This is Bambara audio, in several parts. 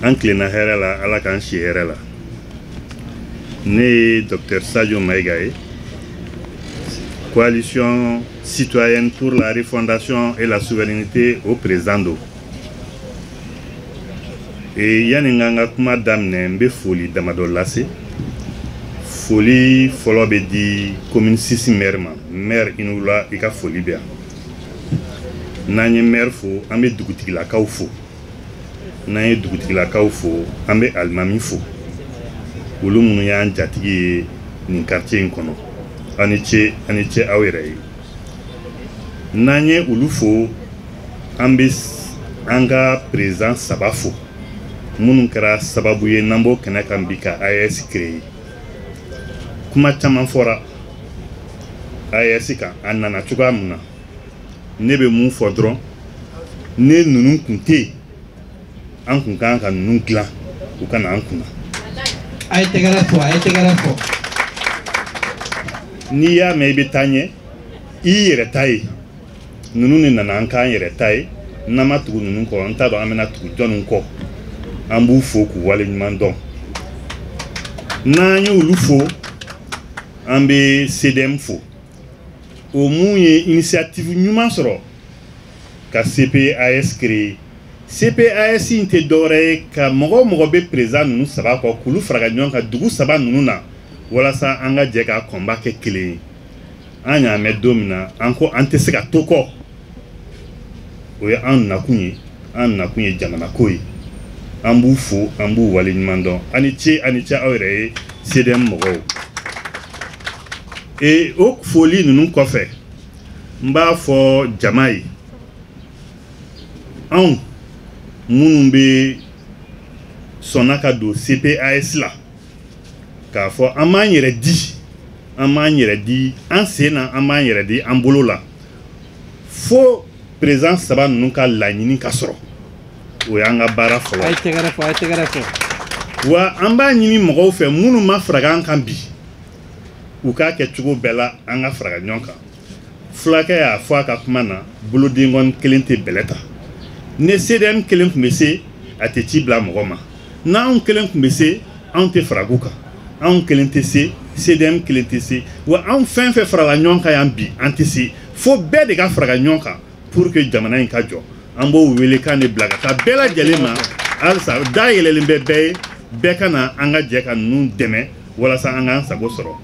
Anklena herela ala kanshi herela. Né Dr Sadio Maïgaye, Coalition citoyenne pour la refondation et la souveraineté au président do. Et yaninganga kuma damne mbe foli damado lase. Foli folobe di commune 6 maire inula ika foli bia. Nanye maire fo ambe dugutigila kaw fo. Nanye dugutigila kaw fo ambe almami fo. Ulu munu ya njatigi ni quartier nkono. Aniche awere. Nanye ulu fo ambe anga président sabafo. Munu kara sababu ye nambo kenaka mbika AES créé. Kuma chaman fora AES ka anana chuga muna. Nebe mun fodron ne nunun kunte an kun kan ka nunun glan u kana an kunna. Ay tegara fo. Ni ya me be tanye I yere tai nunun ni nana an kan yere tai nama tugu nunun ko anta do amena tugu jonun ko ambu fo ku wale nymandon na nyu lufo ambe CDM fo o munye initiative nyuma soro ka CPAS créé CPAS inte dore ka mogo be présent nunu saba ko kulu fraga nyonka dugu saba nunu na wala sa anga jeka combat ke clé anya me domina anko anteseka toko o ya an nakunye jamana koyi ambu fo ambu wale nymandon aniche awere CDM mogo et au folie nous kofe mba fo jamai an munumbe sonaka do CPAS la ka fo amanyere di an sena amanyere di ambolo la fo présence saba nunka lañini kasoro o yanga bara fo ay tegara fo wa amba nyini mogo fe munu ma fragan kan bi uka ke chugo bela anga fraga nyonka flaka ya fo aka kuma na bulu dingon kelente beleta ne CDM kelen kumese ateti bla mogoma na on kelen kumese ante fraguka on kelente se CDM kelente se wa on fin fe fraga nyonka yambi ante se fo be de ga fraga nyonka pour que jamana in kajo ambo wele kane blaga ta bela jelema alsa da yele be kana anga jeka nun deme wala sa anga sago soro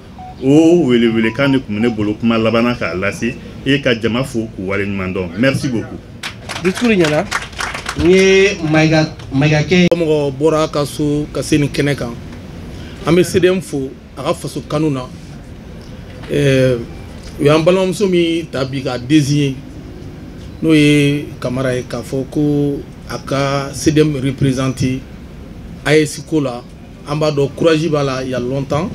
o wele kane kumene bolo kuma labana ka lasi e ka jama fo ku wale mandon merci beaucoup discours nyala ni maiga ke mo bora ka so ka seni keneka ambe CDM fo aga faso kanuna yo ambalom so mi tabika désigner no ye kamara e ka fo ko aka CDM représenter AES ko la amba do courage bala il y a longtemps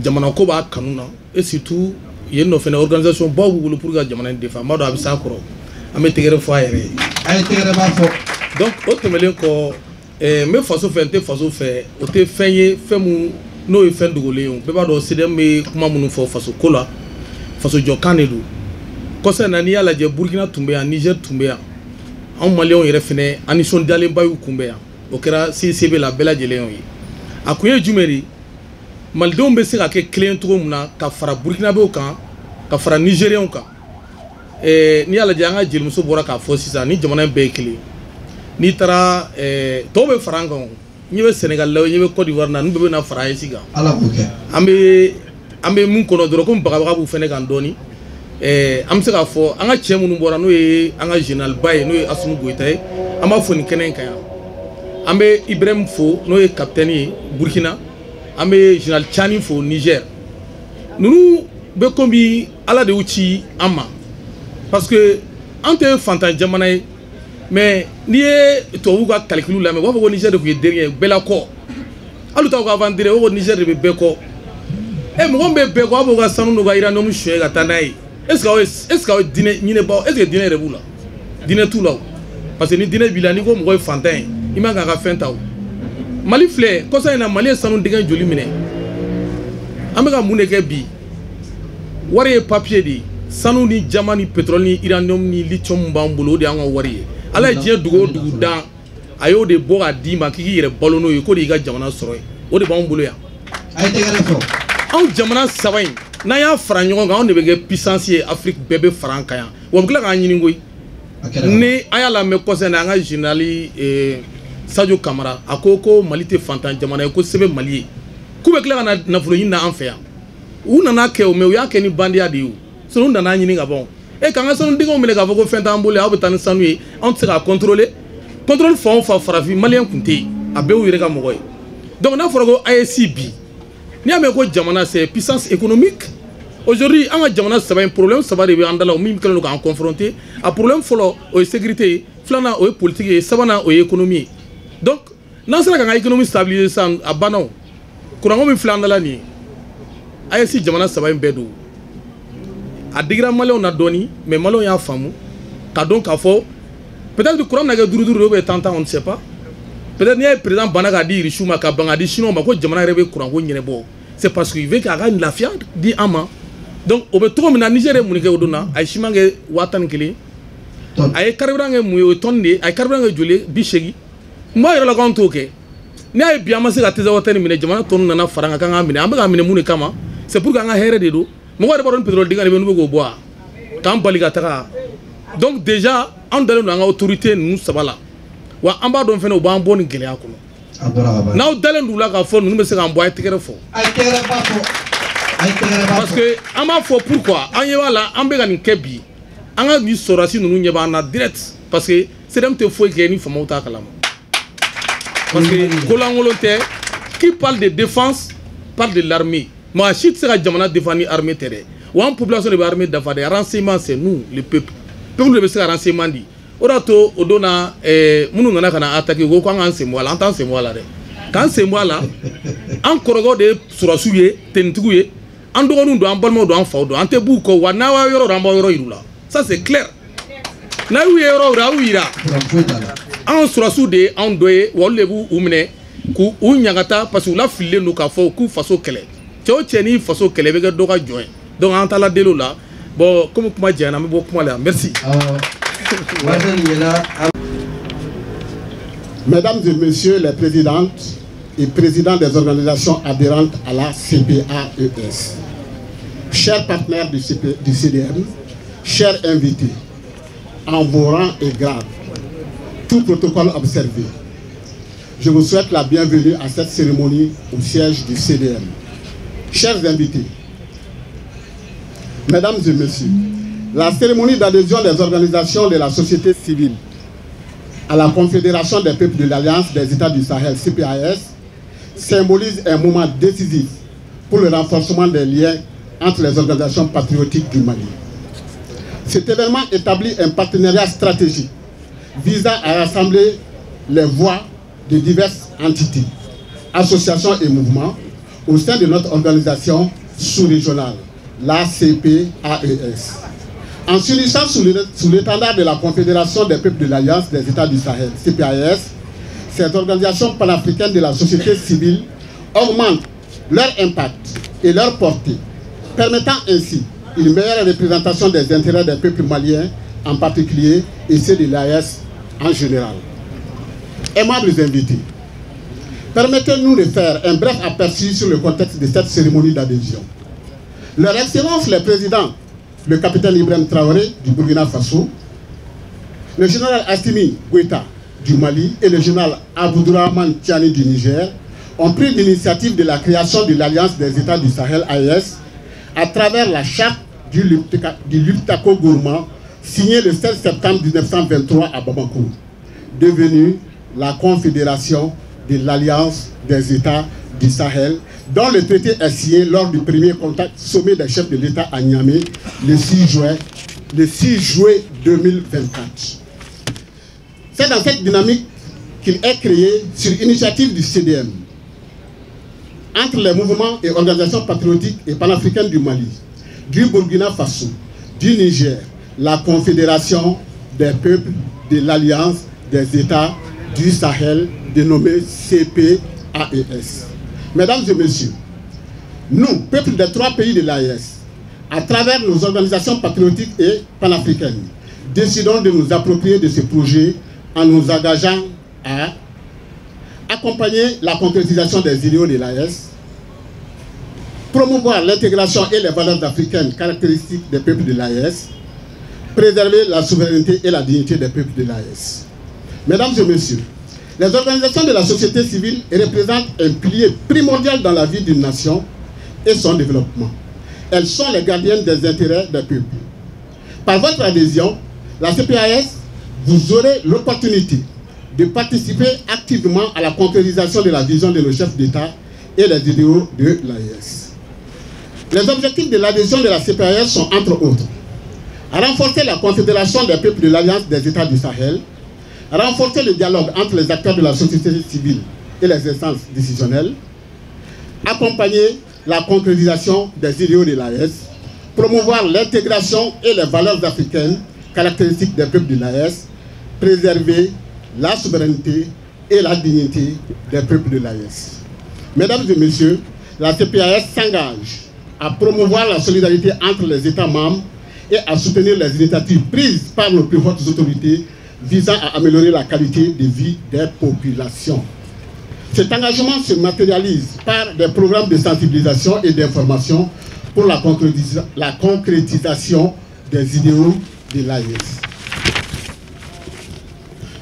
jamana ko ba kanuna et surtout yeno fene organisation ba wulu pour ga jamana defa mado abisa koro ame tegere fo ayere ay tegere ba fo donc otemelen ko me faso fente faso fe o te fenye femu no e fen dugole on be ba do CDM me kuma munu fo faso kola faso jokanedu ko se na ni ala je Burkina tumbe ya Niger tumbe ya an malion yere fene anison dalen bayu kumbe ya o kera CCB la bela jele on yi akuye jumeri maldew be se ka ke client to muna ka fara Burkina be o kan ka fara Nigerian kan ni ala je anga jilmuso bora ka fo sisa ni jamana be kili ni tara to be faranga ni be Senegal law ni be Côte d'Ivoire na nbe na fara yesiga ala buke ambe mun kono doro ko baga bu fene kan doni am se ka fo anga chemunu bora no e anga general Baye no e Assimi Goïta ama fo ni kenen kan ambe Ibrahim fo no e capitaine Burkina ambe general Chani fo Niger nunu be kombi ala de uchi ama parce que ante fantan jamana mais ni e to wuga calcul la mais wa fo Niger de ko derrière bela ko alu taw ko vendre o Niger de be ko mo be be ko abo ga sanu no ga ira no mu shwe ga tanai est-ce que dîner ni ne pas est-ce que dîner rebu là dîner tout là parce que ni dîner bilani ko mo fantan il m'a ga fin taw Mali flé ko sa ina Mali sanu digan joli mine amega muneke bi wari papier di sanu ni jamani pétrole ni uranium ni lithium bambulo di an wari ala je dugo da a y'o de bɔ k'a d'i ma k'i k'i yɛrɛ balo n'o ye k'o de y'i ka jamana sɔrɔ ye o de b'anw bolo yan. a ye tɛgɛrɛ fɔ. anw jamana 3 in n'an y'a fara ɲɔgɔn kan anw de bɛ kɛ puissance ye Afrique bɛɛ bɛ fara an kan yan wa u bɛ tila k'an ɲini koyi. ni an y'a lamɛn kɔsɛbɛ an ka général Sadio Kamara a ko Mali tɛ fantan jamana ye ko se bɛ Mali ye k'u bɛ tila ka na nafolo ɲini na an fɛ yan u nana kɛ o mais u y'a kɛ ni bandiya de ye o sinon u nana ɲini ka bɔ k'an ka sanu dingɛw minɛ k'a fɔ ko fɛn t'an bolo aw bɛ taa ni sanu ye anw tɛ se k'a contrôler contrôle fan o fan farafin maliyɛn tun tɛ yen a bɛɛ y'u yɛrɛ ka mɔgɔ ye donc n'a fɔra ko AES bi n'i y'a mɛn ko jamana c'est puissance économique aujourd'hui an ka jamana 3 in problème 3 de bɛ an da la o min kɛlen don k'an confronter a problème fɔlɔ o ye sécurité ye filanan o ye politique ye sabanan o ye économie ye donc n'an sera k'an ka économie stabiliser sisan a banna o kuranko min filɛ an da la nin ye AES jamana 3 in bɛɛ don a digira maliyɛnw na dɔɔni mais maliyɛnw y'a faamu k'a dɔn k'a fɔ peut-être kuran bɛna kɛ 5 ou bien 10 ans on ne sait pas peut-être n'i y'a ye président banna k'a di Irisiw ma ka ban k'a di Chinois ma ko jamana yɛrɛ bɛ kuranko ɲɛnabɔ c'est parce qu'il veut k'a ka lafiya di an ma donc o bɛ cogo min na Niger ye mun kɛ o don na a ye ciment kɛ 51 a ye carburant kɛ mun ye o ye tonne de ye a ye carburant kɛ joli ye 80 n b'a yɛrɛ la k'anw t'o kɛ n'i y'a ye bi an ma se ka Tesawa nin minɛ jamana tɔw nana fara an kan k'an minɛ an bɛ k'a minɛ mun de kama c'est pour que an ka hɛrɛ de don mɔgɔ yɛrɛ b'a dɔn pétrole dingɛ de bɛ n'u bɛ k'o bɔ a k'an bali ka taga donc déjà an dalen don an ka autorité ninnu 3 la wa an b'a dɔn fɛnɛ u b'an bɔ nin gɛlɛya kɔnɔ n'aw dalen d'u la k'a fɔ ninnu bɛ se k'an bɔ a ye tɛgɛrɛ fɔ parce que an b'a fɔ pourquoi an ɲɛ b'a la an bɛ ka nin kɛ bi an ka nin sɔrɔdasi ninnu ɲɛ b'an na direct parce que CEDEAO tɛ foyi kɛ ni famaw t'a kalama parce que kolankolon tɛ qui parle de défense parle de l'armée maa si tɛ se ka jamana défendre ni armée tɛ dɛ wa an population de bɛ armée dafa dɛ renseignement c'est nous le peuple de bɛ se ka renseignement di o de y'a to o don na minnu nana ka na attaquer u ko k'an k'an sen bɔ a la an t'an sen bɔ a la dɛ k'an sen bɔ a la an kɔrɔkɛw de ye sɔrɔdasiw ye tenitigiw ye an dɔgɔninw don an balimaw don an faw don an tɛ b'u kɔ wa n'a b'a yɔrɔ dɔn an b'aw yɔrɔ yir'u la ça c'est clair n'a y'u ye yɔrɔ yira a y'u yira an sɔrɔdasiw de ye anw dɔ ye wa olu de b'u minɛ k'u ɲagata parce que u lafililen don k'a fɔ k'u faso kɛlɛ cɛ o cɛ ni faso kɛlɛ bɛ kɛ dɔ ka jɔn ye donc an taala deli o la bon comme kuma jɛna an bɛ bɔ kuma la merci. Mesdames et messieurs les présidentes et présidents des organisations adhérentes à la CPAES, chers partenaires du CDM, chers invités, en vos rangs et grades, tout protocole observé, je vous souhaite la bienvenue à cette cérémonie au siège du CDM. Chers invités, mesdames et messieurs, la cérémonie d'adhésion des organisations de la société civile à la Confédération des peuples de l'Alliance des États du Sahel, CPAES, symbolise un moment décisif pour le renforcement des liens entre les organisations patriotiques du Mali. Cet événement établit un partenariat stratégique visant à rassembler les voix de diverses entités, associations et mouvements au sein de notre organisation sous-régionale, la CPAES. En s'unissant sous l'étendard de la Confédération des peuples de l'Alliance des États du Sahel, CPAES, ces organisations panafricaines de la société civile augmentent leur impact et leur portée, permettant ainsi une meilleure représentation des intérêts des peuples maliens en particulier et ceux de l'AES en général. Aimables invités, permettez-nous de faire un bref aperçu sur le contexte de cette cérémonie d'adhésion. Leur Excellence les présidents, le capitaine Ibrahim Traoré du Burkina Faso, le général Assimi Goïta du Mali et le général Abdourahmane Tiani du Niger ont pris l'initiative de la création de l'Alliance des États du Sahel AES à travers la charte du Luptako Gourma signée le 16 septembre 1923 à Bamako, devenue la Confédération de l'Alliance des États du Sahel, dont le traité est signé lors du premier contact sommet des chefs de l'État à Niamey le 6 juillet 2024. C'est dans cette dynamique qu'il est créé sur initiative du CDM entre les mouvements et organisations patriotiques et panafricaines du Mali, du Burkina Faso, du Niger, la Confédération des peuples de l'Alliance des États du Sahel, dénommée CPAES. Mesdames et messieurs, nous, peuples des 3 pays de l'AES, à travers nos organisations patriotiques et panafricaines, décidons de nous approprier de ce projet en nous engageant A. Accompagner la concrétisation des idéaux de l'AES, promouvoir l'intégration et les valeurs africaines caractéristiques des peuples de l'AES, préserver la souveraineté et la dignité des peuples de l'AES. Mesdames et messieurs, les organisations de la société civile représentent un pilier primordial dans la vie d'une nation et son développement. Elles sont les gardiennes des intérêts des peuples. Par votre adhésion, la CPAS, vous aurez l'opportunité de participer activement à la concrétisation de la vision de nos chefs d'État et les idéaux de l'AES. Les objectifs de l'adhésion de la CPAS sont entre autres renforcer la confédération des peuples de l'Alliance des États du Sahel, renforcer le dialogue entre les acteurs de la société civile et les instances décisionnelles, accompagner la concrétisation des idéaux de l'AES, promouvoir l'intégration et les valeurs africaines caractéristiques des peuples de l'AES, préserver la souveraineté et la dignité des peuples de l'AES. Mesdames et messieurs, la CPAS s'engage à promouvoir la solidarité entre les États membres et à soutenir les initiatives prises par nos plus hautes autorités visant à améliorer la qualité de vie des populations. Cet engagement se matérialise par des programmes de sensibilisation et d'information pour la concrétisation des idéaux de l'AES.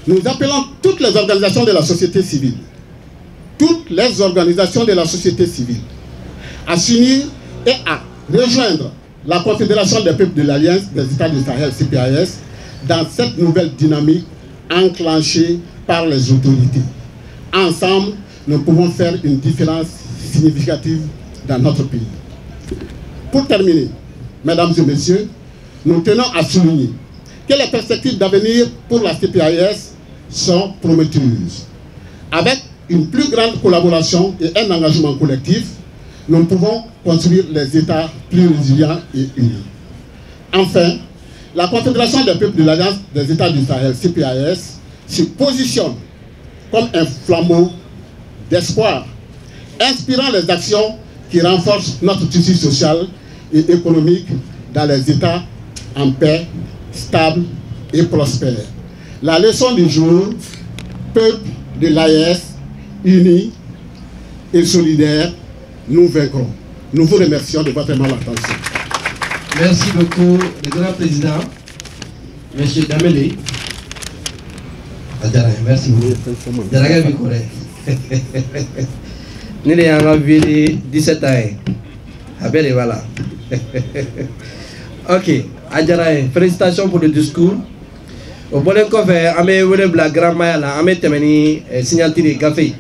Nous appelons toutes les organisations de la société civile, à s'unir et à rejoindre la Confédération des peuples de l'Alliance des États du Sahel, CPAS, dans cette nouvelle dynamique enclenchée par les autorités. Ensemble, nous pouvons faire une différence significative dans notre pays. Pour terminer, mesdames et messieurs, nous tenons à souligner que les perspectives d'avenir pour la CPAS sont prometteuses. Avec une plus grande collaboration et un engagement collectif, nous pouvons construire les États plus résilients et unis. Enfin, la Confédération des peuples de l'Alliance des États du Sahel, CPAS, se positionne comme un flambeau d'espoir, inspirant les actions qui renforcent notre tissu social et économique dans les États en paix, stables et prospères. La leçon du jour, peuple de l'AES, unis et solidaires, nous vaincrons. Nous vous remercions de votre aimable attention. Merci beaucoup, le grand président, M. Damele. Merci beaucoup. Daraga Bikore. Nous avons vu 17 ans. Abel et voilà. Ok. Adjaraï, félicitations pour le discours. Au bon coup, la grand-mère, on a signature café.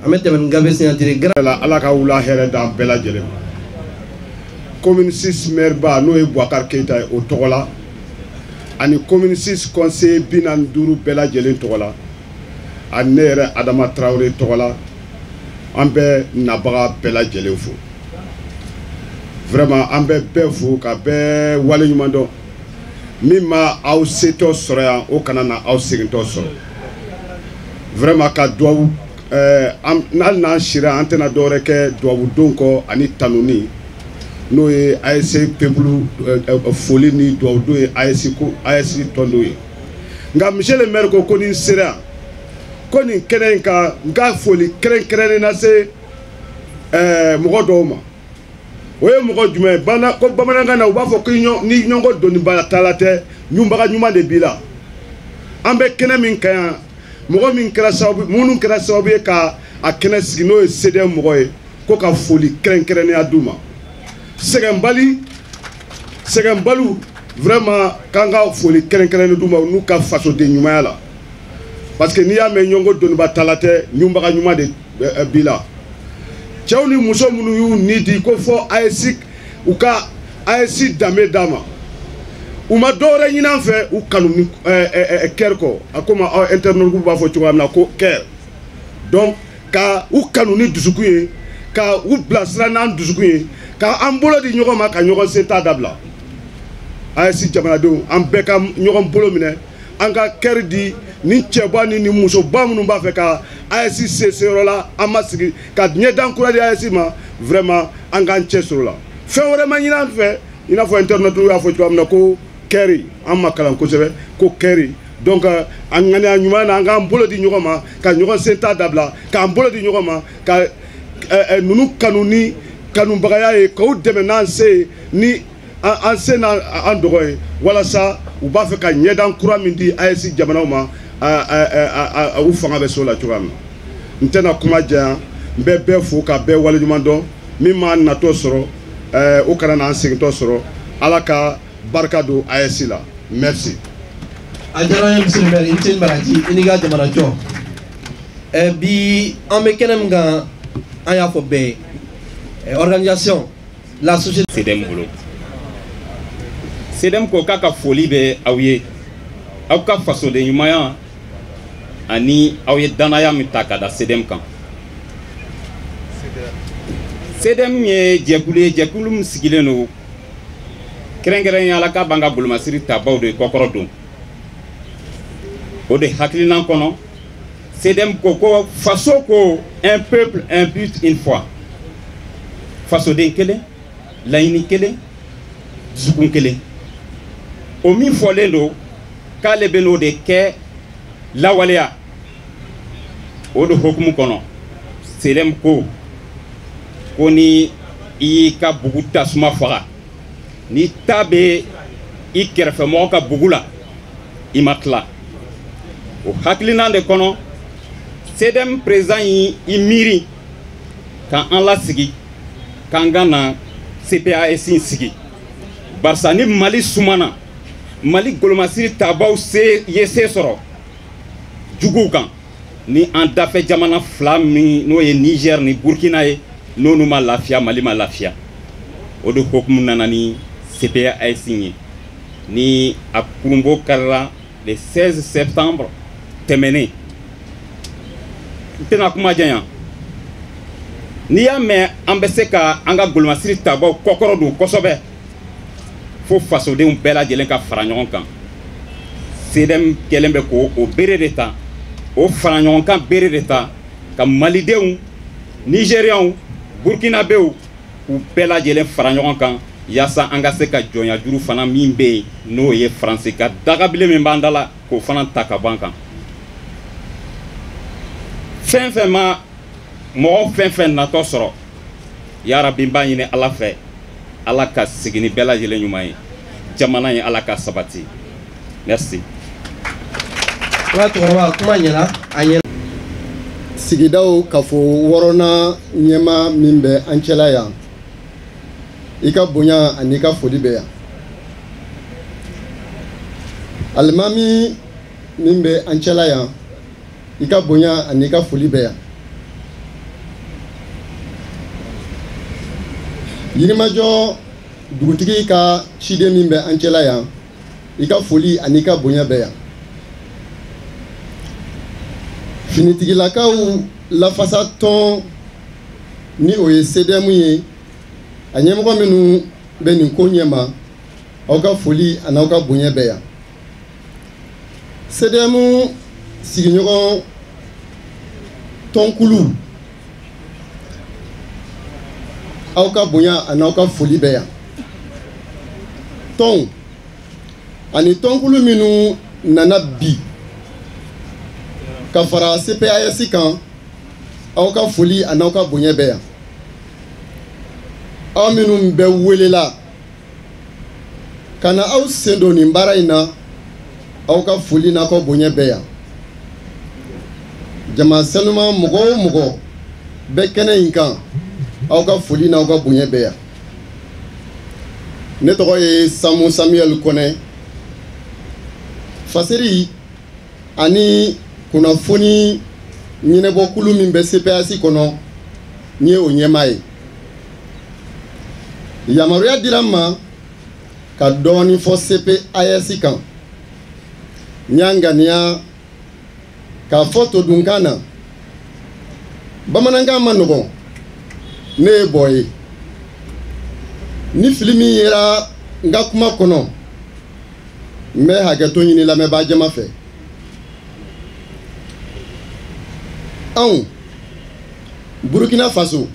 Ala ka wula hɛrɛ da bɛɛ lajɛlen ma. Commune 6 maire ba n'o ye Boubacar Keita ye o tɔgɔ la ani commune 6 conseiller 45 bɛɛ lajɛlen tɔgɔ la ani ne yɛrɛ Adama Traoré tɔgɔ la an bɛ nabaga bɛɛ lajɛlen fo. Vraiment an bɛ bɛɛ fo ka bɛɛ waleɲuman dɔn. Min ma aw setɔ sɔrɔ yan o kana na aw segintɔ sɔrɔ. Vraiment ka duwawu n'al n'an sira an tɛna dɔwɛrɛ kɛ duwawu don kɔ ani tanuni n'o ye AEC peuple foli ni duwawu don ye AEC tɔndon ye nka monsieur le maire ko ni n sera ko nin kɛnɛ in ka n ka foli kɛrɛnkɛrɛnnen na se mɔgɔ dɔw ma o ye mɔgɔ jumɛn ye ko bamanankan na u b'a fɔ ko ni ɲɔgɔn donibaga t'a tɛ ɲubaga ɲuman de b'i la an bɛ kɛnɛ min ka yan mɔgɔ min kɛra sababu minnu kɛra sababu ye ka a kɛnɛ sigi n'o ye CDM mɔgɔ ye ko ka foli kɛrɛnkɛrɛnnenya d'u ma sɛgɛnbaliw vraiment k'an ka foli kɛrɛnkɛrɛnnen d'u ma n'u ka fasoden ɲumanya la parce que n'i y'a mɛn ɲɔgɔn doniba t'a la tɛ ɲubaga ɲuman de b'i la cɛw ni muso minnu y'u ni di ko fɔ AES u ka AES danbe d'a ma u ma dɔwɛrɛ ɲini an fɛ u kanu ni kɛr kɔ a ko ma internaute b'a fɔ cogoya min na ko kɛr donc ka u kanu ni dusukun ye ka u bilasira n'an dusukun ye ka an bolo di ɲɔgɔn ma ka ɲɔgɔn sen ta dabila AES jamanadenw an bɛɛ ka ɲɔgɔn bolo minɛ an ka kɛr di ni cɛba ni musoba minnu b'a fɛ ka AES seyɔrɔ la an ma sigi ka ɲɛdan kura di AES ma vraiment an k'an cɛsiri o la fɛn wɛrɛ ma ɲini an fɛ i n'a fɔ internaute y'a fɔ cogoya min na ko kɛri an ma kalan kosɛbɛ ko kɛri donc an ŋaniya ɲuman na an k'an bolo di ɲɔgɔn ma ka ɲɔgɔn sen ta dabila k'an bolo di ɲɔgɔn ma ka ninnu kanu ni kanubagaya ye k'aw dɛmɛ n'an se ye ni an se n'an dɔgɔ ye walasa u b'a fɛ ka ɲɛdan kura min di AES jamanaw ma u fanga bɛ se o la cogoya min na n tɛna kuma janya n bɛ bɛɛ fo ka bɛɛ waleɲuman dɔn min m'a natɔ sɔrɔ o kana n'an segintɔ sɔrɔ ala ka barika don AES la merci. a diyara n ye monsieur le maire i ni ce ni baraji i n'i ka jamana jɔ bi an bɛ kɛnɛ min kan an y'a fɔ bɛɛ ye organisation la société. SEDEM bolo SEDEM ko k'a ka foli bɛ aw ye aw ka fasoden ɲumanya ani aw ye danaya min ta ka da SEDEM kan. SEDEM ye jɛkulu ye jɛkulu min sigilen don kɛrɛnkɛrɛnnenya la k'a b'an ka bolomasiri tabaw de kɔkɔrɔ don o de hakilinan kɔnɔ SEDEM ko faso ko un peuple un but une foi fasoden kelen laɲini kelen dusukun kelen o min fɔlen don k'ale bɛ n'o de kɛ lawaleya o de hokumu kɔnɔ SEDEM ko ni i y'i ka bugu tasuma faga ni ta bɛ i kɛrɛfɛmɔgɔ ka bugu la i ma tila o hakilinan de kɔnɔ SEDEM président y'i miiri k'an lasigi k'an ka na CPAS sigi barisa ni Mali sumana Mali golomasiri tabaw ye se sɔrɔ juguw kan ni an dafɛ jamana fila min n'o ye Niger ni Burkina ye n'olu ma lafiya Mali ma lafiya o de hokumu nana ni CPAS ye ni a kurunbɔ karila le 16 septembre tɛmɛnen n tɛna kuma janya n'i y'a mɛn an bɛ se ka an ka golomasiri tabaw kɔkɔrɔ don kosɛbɛ fo fasodenw bɛɛ lajɛlen ka fara ɲɔgɔn kan SEDEM kɛlen bɛ k'o bere de ta o fara ɲɔgɔn kan bere de ta ka malidenw nigériens burkinabéw k'u bɛɛ lajɛlen fara ɲɔgɔn kan yaasa an ka se ka jɔnya juru fana min bɛ yen n'o ye faransi ka dagabilen min b'an da la k'o fana ta ka bɔ an kan fɛn fɛn ma mɔgɔ fɛn fɛn natɔ sɔrɔ yarabi n b'a ɲini ala fɛ ala ka sigi ni bɛɛ lajɛlen ɲuman ye jamana ye ala ka sabati merci. kuma ɲɛna a ɲɛna. sigidaw ka fɔ wɔɔrɔnan ɲɛma min bɛ an cɛla yan i ka bonya ani ka foli bɛ yan alimami min bɛ an cɛla yan i ka bonya ani ka foli bɛ yan yirimajɔ dugutigi ka ciden min bɛ an cɛla yan i ka foli ani ka bonya bɛ yan finitigilakaw lafasa tɔn ni o ye SEDEM ye a ɲɛmɔgɔ minnu bɛ nin ko ɲɛma aw ka foli ani aw ka bonya bɛ yan SEDEM sigiɲɔgɔn tɔnkulu aw ka bonya ani aw ka foli bɛ yan tɔn ani tɔnkulu minnu nana bi ka fara CPAS kan aw ka foli ani aw ka bonya bɛ yan aw minnu bɛ welela ka na aw sen don nin baara in na aw ka foli n'aw ka bonya bɛ yan jama sanuma mɔgɔ o mɔgɔ bɛ kɛnɛ in kan aw ka foli n'aw ka bonya bɛ yan ne tɔgɔ ye Samu Samuel Kɔnɛ faseri ani kunnafoni ɲɛnabɔkulu min bɛ CPAS kɔnɔ n ye o ɲɛmaa ye yamaruya dira n ma ka dɔɔni fɔ CPAS kan n y'a ŋaniya k'a fɔ todunkan na bamanankan ma nɔgɔn ne ye bɔ ye ni fili min yera n ka kuma kɔnɔ n bɛ hakɛto ɲini lamɛnbaa jama fɛ anw Burkina Faso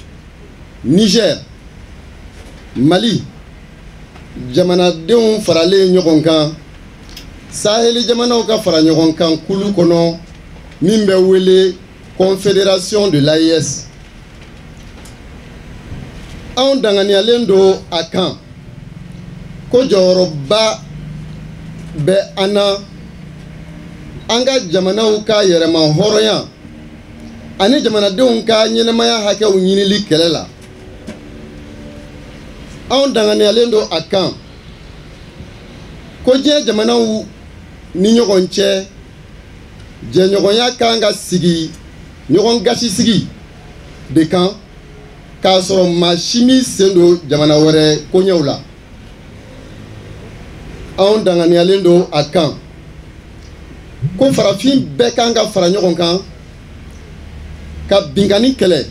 Niger Mali jamanadenw faralen ɲɔgɔn kan Saheli jamanaw ka fara ɲɔgɔn kan kulu kɔnɔ min bɛ wele Confédération de l'AES. Anw danganiyalen don a kan ko jɔyɔrɔba bɛ an na an ka jamanaw ka yɛrɛma hɔrɔnya ani jamanadenw ka ɲɛnɛmaya hakɛw ɲinili kɛlɛ la. Anw danganiyalen don a kan ko diɲɛ jamanaw ni ɲɔgɔn cɛ jɛɲɔgɔnya kan ka sigi ɲɔgɔn gasi sigi de kan k'a sɔrɔ maa si min sen don jamana wɛrɛ koɲɛw la. Anw danganiyalen don a kan ko farafin bɛɛ kan ka fara ɲɔgɔn kan ka binkani kɛlɛ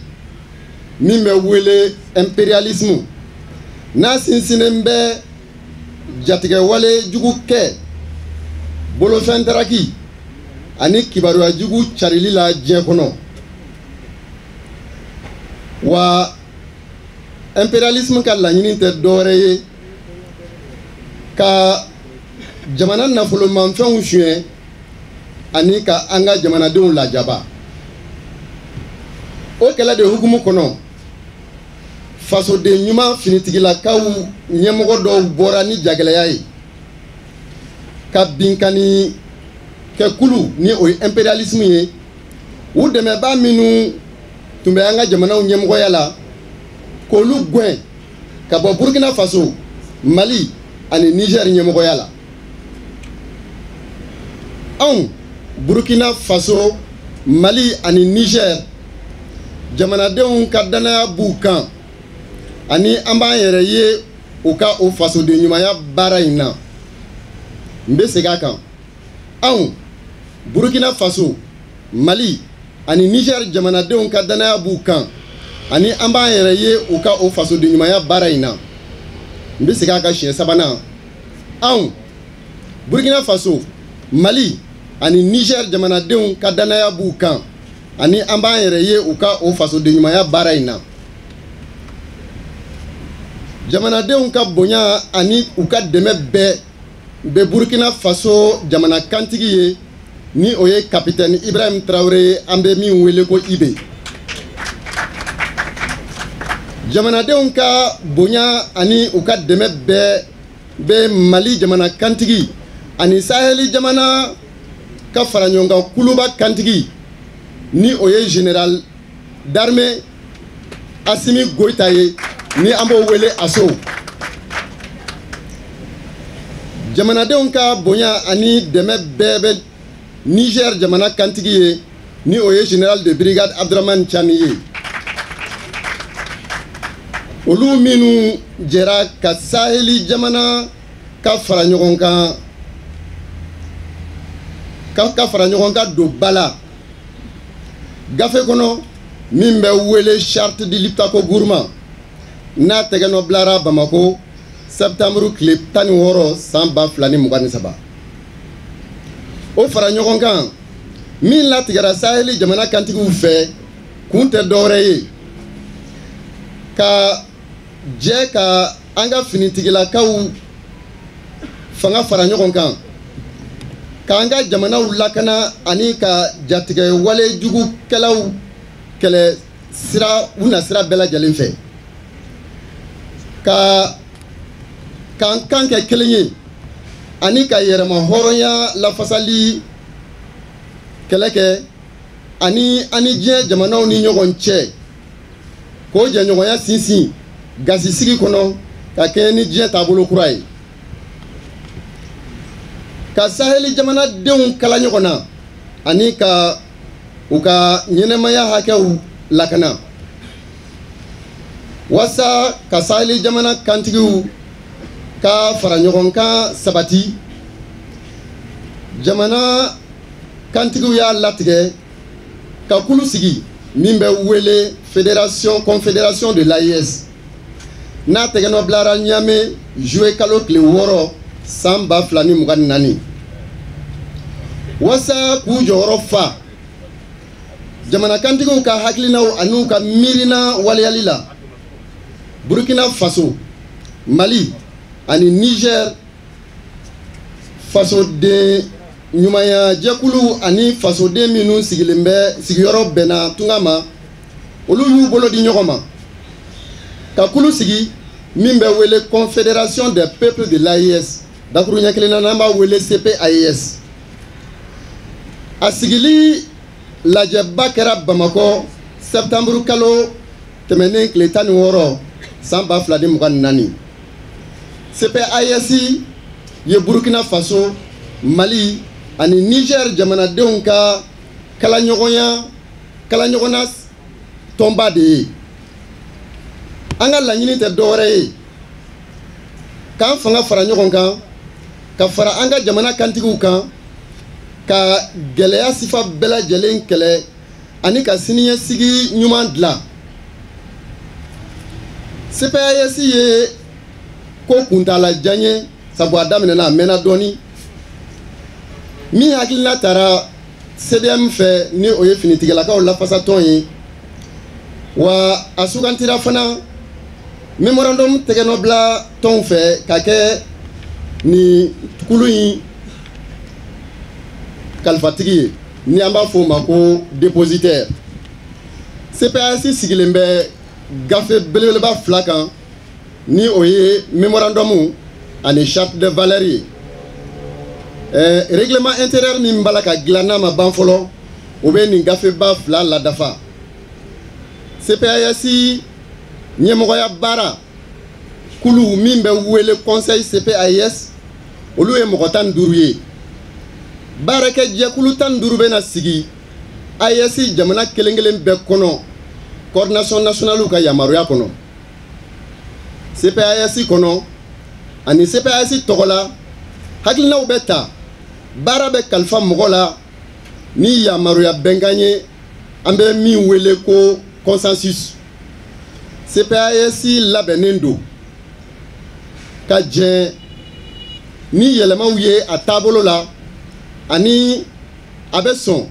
min bɛ wele impérialisme n'a sinsinnen bɛ jatigɛwale jugu kɛ bolofɛn daraki ani kibaruya jugu carili la diɲɛ kɔnɔ. Wa impérialisme ka laɲini tɛ dɔwɛrɛ ye ka jamana nafolomanfɛnw suɲɛ ani ka an ka jamanadenw lajaba. O kɛlɛ de hukumu kɔnɔ fasoden ɲuman finitigilakaw ɲɛmɔgɔ dɔw bɔra ni jagɛlɛya ye ka binkani kɛ kulu ni o ye impérialisme ye. U dɛmɛbaa minnu tun bɛ an ka jamanaw ɲɛmɔgɔya la k'olu gɛn ka bɔ Burkina Faso, Mali ani Niger ɲɛmɔgɔya la. Anw Burkina Faso, Mali ani Niger jamanadenw ka danaya b'u kan ani an b'an yɛrɛ ye u ka o fasoden ɲumanya baara in na. N bɛ segin a kan. Anw Burkina Faso, Mali ani Niger jamanadenw ka danaya b'u kan ani an b'an yɛrɛ ye u ka o fasoden ɲumanya baara in na. N bɛ segin a kan siɲɛ sabanan. Anw Burkina Faso, Mali ani Niger jamanadenw ka danaya b'u kan ani an b'an yɛrɛ ye u ka o fasoden ɲumanya baara in na. Jamanadenw ka bonya ani u ka dɛmɛ bɛɛ Burkina Faso jamana kantigi ye ni o ye capitaine Ibrahim Traoré an bɛ min wele ko Ibe. Jamanadenw ka bonya ani u ka dɛmɛ bɛɛ Mali jamana kantigi ani Saheli jamana ka fara ɲɔgɔn kan kuluba kantigi ni o ye général d'armée Assimi Goïta ye ni an b'o wele Aso. Jamanadenw ka bonya ani dɛmɛ bɛɛ bɛ Niger jamana kantigi ye ni o ye général de brigade Abdraman Chani ye. Olu minnu jɛra ka Saheli jamana ka fara ɲɔgɔn kan don ba la gafe kɔnɔ min bɛ wele charte de Liptako Gourma n'a tɛgɛnɔ bilara Bamako septembre tile 16 san 2023. O fara ɲɔgɔn kan min latigɛra Saheli jamana kantigiw fɛ kun tɛ dɔwɛrɛ ye ka jɛ ka an ka finitigilakaw fanga fara ɲɔgɔn kan k'an ka jamanaw lakana ani ka jatigɛ wale jugukɛlaw kɛlɛ sira u na sira bɛɛ lajɛlen fɛ k'an kan kɛ kelen ye ani ka yɛrɛma hɔrɔnya lafasali kɛlɛ kɛ ani diɲɛ jamanaw ni ɲɔgɔn cɛ k'o jɛɲɔgɔnya sinsin gasi sigi kɔnɔ ka kɛ ni diɲɛ taabolo kura ye ka Saheli jamanadenw kala ɲɔgɔn na ani ka u ka ɲɛnɛmaya hakɛw lakana wasa ka Saheli jamana kantigiw ka fara ɲɔgɔn kan sabati. Jamana kantigiw y'a latigɛ ka kulu sigi min bɛ wele Confédération de l'AES n'a tɛgɛnɔ bilara Niamey juillet kalo tile 6 san 2024 wasa k'u jɔyɔrɔ fa jamana kantigiw ka hakilinaw an'u ka miirina waleyali la. Burkina Faso, Mali ani Niger fasoden ɲumanya jɛkulu ani fasoden minnu sigilen bɛ sigiyɔrɔ bɛnna tunga ma olu y'u bolo di ɲɔgɔn ma ka kulu sigi min bɛ wele confédération des peuples de l'AES dakuru ɲɛ kelen na n'an b'a wele CPAES a sigili lajɛba kɛra Bamakɔ septembre kalo tɛmɛnen tile 16 san 2024 CPAES ye Burkina Faso Mali ani Niger jamanadenw ka kalaɲɔgɔnya tɔnba de ye an ka laɲini tɛ dɔwɛrɛ ye k'an fanga fara ɲɔgɔn kan ka fara an ka jamana kantigiw kan ka gɛlɛya sifa bɛɛ lajɛlen kɛlɛ ani ka siniɲɛsigi ɲuman dilan CPAES ye ko kuntalajan ye sabu a daminɛna a mɛnna dɔɔni min hakilina taara CDM fɛ ni o ye finitigilakaw lafasatɔn ye wa a sugantira fana memorandum tɛgɛnɔbila tɔnw fɛ ka kɛ ni kulu in kalifatigi ye ni an b'a fɔ o ma ko dépositaire CPAES sigilen bɛ gafe belebeleba 2 kan ni o ye memorandum ani charte de valeur ye règlement intérieur min b'a la ka dilan n'a ma ban fɔlɔ o bɛ nin gafeba 2 ladafa CPAES ɲɛmɔgɔya baara kulu min bɛ wele conseil CPAES olu ye mɔgɔ 15 ye baarakɛ jɛkulu 15 bɛ na sigi AES jamana kelen-kelen bɛɛ kɔnɔ coordination nationale ka yamaruya kɔnɔ CPAES kɔnɔ ani CPAES tɔgɔ la hakilinaw bɛ ta baara bɛ kalifa mɔgɔ la ni yamaruya bɛnkan ye an bɛ min wele ko consensus CPAES labɛnnen don ka jɛn ni yɛlɛmaw ye a taabolo la ani a bɛ sɔn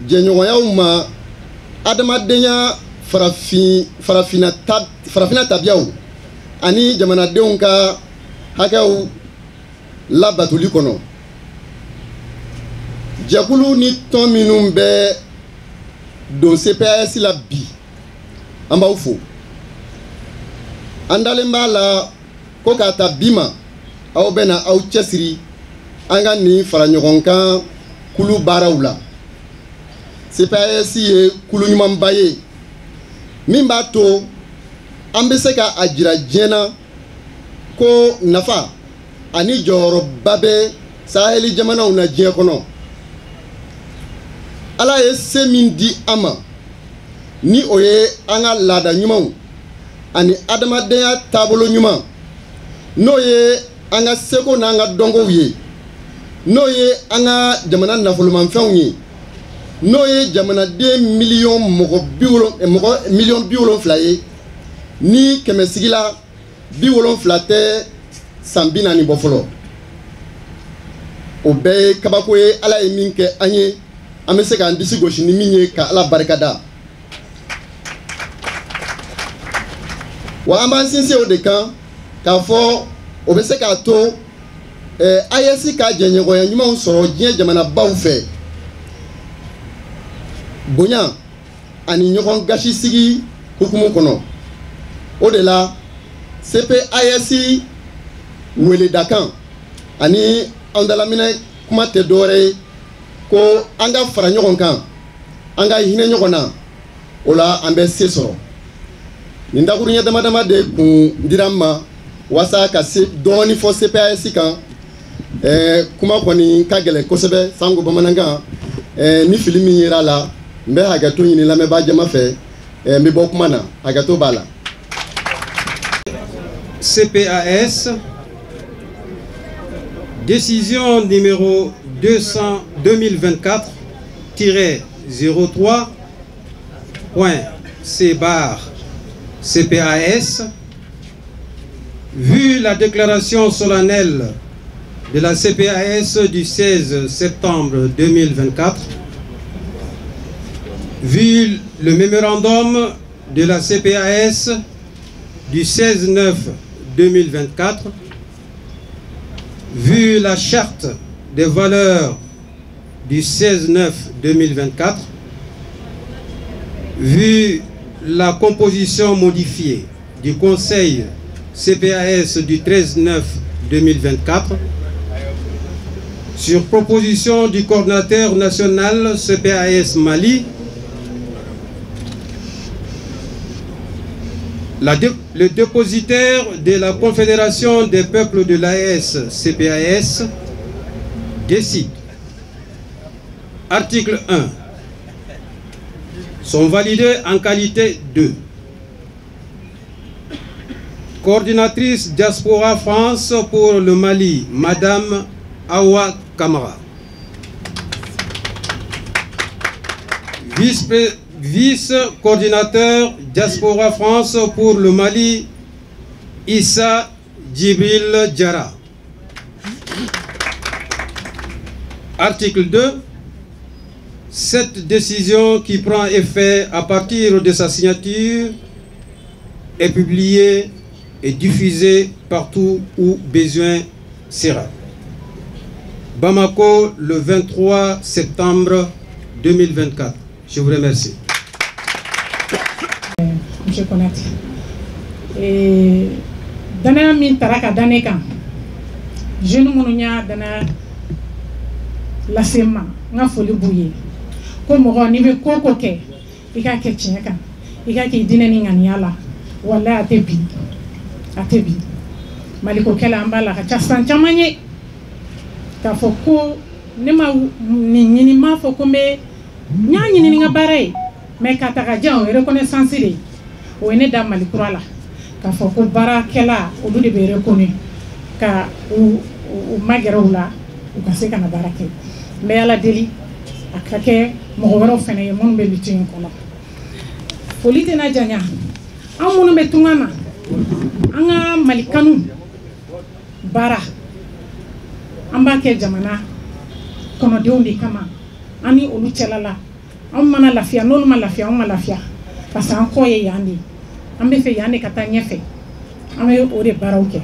jɛɲɔgɔnyaw ma adamadenya farafina tabiyaw ani jamanadenw ka hakɛw labatoli kɔnɔ jɛkulu ni tɔn minnu bɛ don CPAES la bi an b'aw fo an dalen b'a la ko k'a ta bi ma aw bɛ na aw cɛsiri an ka nin fara ɲɔgɔn kan kulu baaraw la CPAES ye kulu ɲumanba ye min b'a to an bɛ se ka a jira diɲɛ na ko nafa ani jɔyɔrɔba bɛ saheli jamanaw na diɲɛ kɔnɔ ala ye se min di an ma ni o ye an ka laada ɲumanw ani adamadenya taabolo ɲuman n'o ye an ka seko n'an ka dɔnkow ye n'o ye an ka jamana nafolomafɛnw ye n'o ye jamanaden miliyɔn 70 ye ni kɛmɛsigila 70 tɛ san 40 bɔ fɔlɔ o bɛɛ ye kabako ye ala ye min kɛ an ye an bɛ se k'an disi gosi ni min ye ka ala barikada wa an b'an sinsin o de kan k'a fɔ o bɛ se k'a to AES ka jɛɲɔgɔnya ɲumanw sɔrɔ diɲɛ jamanabaw fɛ bonya ani ɲɔgɔn gasisigi hukumu kɔnɔ o de la CPAES weledakan ani an dalaminɛ kuma tɛ dɔwɛrɛ ye ko an ka fara ɲɔgɔn kan an ka hinɛ ɲɔgɔn na o la an bɛ se sɔrɔ nin dakuruɲɛ damadama de kun dira n ma walasa ka se dɔɔni fɔ CPAES kan kuma kɔni ka gɛlɛn kosɛbɛ sango bamanankan ni fili min yera la n bɛ hakɛto ɲini lamɛnbaa jama fɛ n bɛ bɔ kuma na hakɛto b'a la. CPAES, décision numéro 2024-03.C/CPAES, vu la déclaration solennelle de la CPAES du 16 septembre 2024, vu le mémorandum de la CPAES du 16/9/2024, vu la charte des valeurs du 16/9/2024, vu la composition modifiée du Conseil CPAS du 13/9/2024, sur proposition du coordinateur national CPAS Mali, le dépositaire de la Confédération des peuples de l'AES CPAS décide. Article 1. Sont validés en qualité de coordinatrice Diaspora France pour le Mali, Madame Awa Kamara. Vice-coordinateur Diaspora France pour le Mali, Issa Djibril Diarra. Article 2. Cette décision qui prend effet à partir de sa signature est publiée et diffusée partout où besoin sera. Bamako, le 23 septembre 2024. Je vous remercie. Monsieur Konate. Et dana min taraka daneka. Je ne m'onya dana la sema nga foli bouye. Comme on y veut cocoquet, il y a quelqu'un il y a qui dîne ni nganyala wala atebi maliko kela ambala ka santamanye ka foko ne ma ni ma foko me nyani ni nga bare me ka taka ja o reconnaissance de o ne da maliko la ka foko bara kela o du de be reconnu ka o magerola o ka se kana barake me ala deli akake mo waro fene mon be bitin kono polite na janya amuno betungana anga malikanu bara amba ke jamana kono dewndi kama ani olu celala am mana lafia nolu ma lafia on ma lafia parce que ko ye yandi ambe fe yandi kata nyefe ambe ore barawke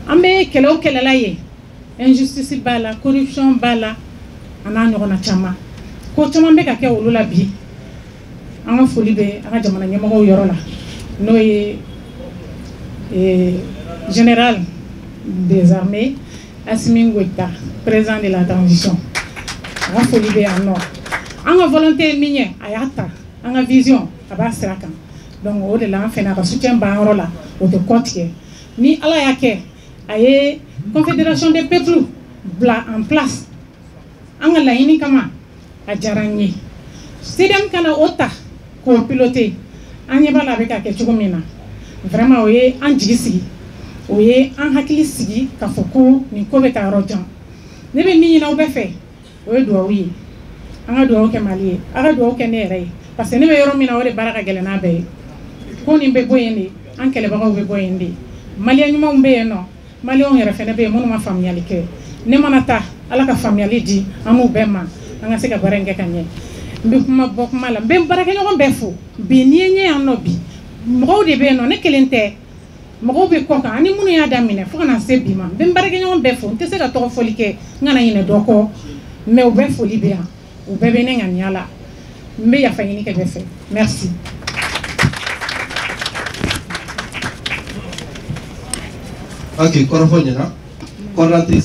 ambe kelo kelela ye injustice bala corruption bala ana nyona chama ko chama be ka ke olu la bi anga foli be anga jamana nyemo yoro la no ye général des armées Assimi Goïta, président de la transition. Anga foli be en nord anga volonté minye ayata anga vision abasraka donc au de la fena ka soutien ba rola au de côté ni ala yake aye confédération des peuples bla en place anga la ini kama ajaranyi sidem kana ota ko piloter anya bala be ka ke chugumina vraiment oye anjigi oye an hakili sigi ka foko ni ko be ta rojan ne be minyi na obefe oye do wi anga do ke mali aga do ke ne rei parce que ne be yoro mina ore baraka gelena be ko ni be boyende an kele baga be boyende mali anyuma umbe no mali on yere fene be monu ma familiali ke ne manata ala ka familiali di amu bema anga se ka barenge kanye mbe kuma bok mala mbe baraka nyon be fu bi nienye anno bi mo de be no ne kelente mo be ko ka ani munu ya damine fo na se bi ma mbe baraka nyon be fu ntese ka to foli ke ngana yine doko me o be foli be ha o be be ne nganyala mbe ya fayini ke be fe merci. Ok, coordinatrice